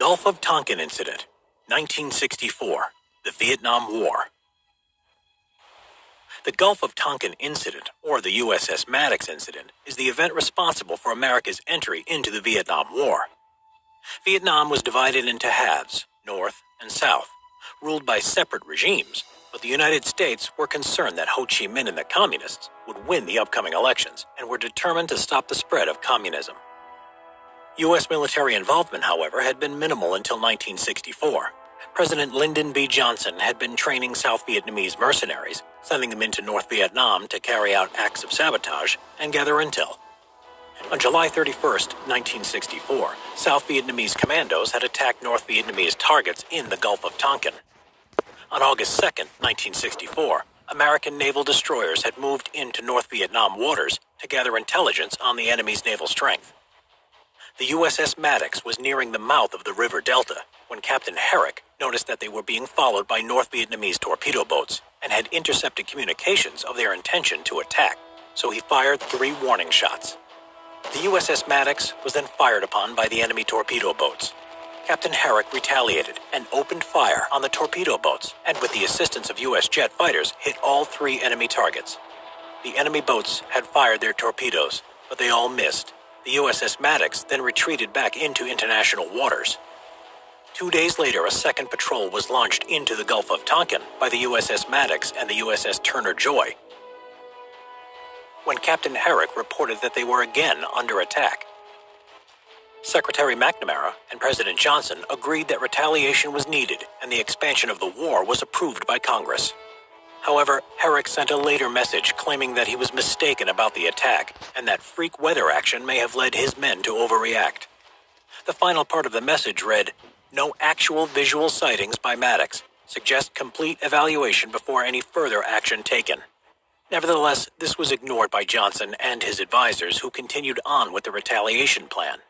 Gulf of Tonkin Incident, 1964, the Vietnam War. The Gulf of Tonkin Incident, or the USS Maddox Incident, is the event responsible for America's entry into the Vietnam War. Vietnam was divided into halves, North and South, ruled by separate regimes, but the United States were concerned that Ho Chi Minh and the Communists would win the upcoming elections and were determined to stop the spread of communism. U.S. military involvement, however, had been minimal until 1964. President Lyndon B. Johnson had been training South Vietnamese mercenaries, sending them into North Vietnam to carry out acts of sabotage and gather intel. On July 31, 1964, South Vietnamese commandos had attacked North Vietnamese targets in the Gulf of Tonkin. On August 2, 1964, American naval destroyers had moved into North Vietnam waters to gather intelligence on the enemy's naval strength. The USS Maddox was nearing the mouth of the river Delta when Captain Herrick noticed that they were being followed by North Vietnamese torpedo boats and had intercepted communications of their intention to attack, so he fired 3 warning shots. The USS Maddox was then fired upon by the enemy torpedo boats. Captain Herrick retaliated and opened fire on the torpedo boats, and with the assistance of U.S. jet fighters, hit all 3 enemy targets. The enemy boats had fired their torpedoes, but they all missed. The USS Maddox then retreated back into international waters. 2 days later, a second patrol was launched into the Gulf of Tonkin by the USS Maddox and the USS Turner Joy, when Captain Herrick reported that they were again under attack. Secretary McNamara and President Johnson agreed that retaliation was needed and the expansion of the war was approved by Congress. However, Herrick sent a later message claiming that he was mistaken about the attack and that freak weather action may have led his men to overreact. The final part of the message read, "No actual visual sightings by Maddox. Suggest complete evaluation before any further action taken." Nevertheless, this was ignored by Johnson and his advisors, who continued on with the retaliation plan.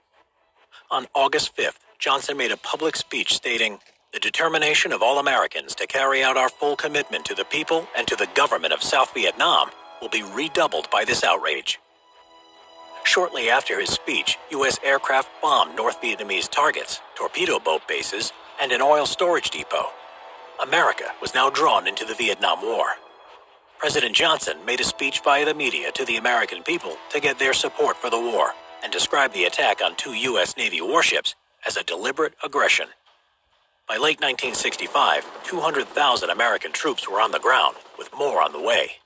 On August 5th, Johnson made a public speech stating, "The determination of all Americans to carry out our full commitment to the people and to the government of South Vietnam will be redoubled by this outrage." Shortly after his speech, U.S. aircraft bombed North Vietnamese targets, torpedo boat bases, and an oil storage depot. America was now drawn into the Vietnam War. President Johnson made a speech via the media to the American people to get their support for the war and described the attack on 2 U.S. Navy warships as a deliberate aggression. By late 1965, 200,000 American troops were on the ground, with more on the way.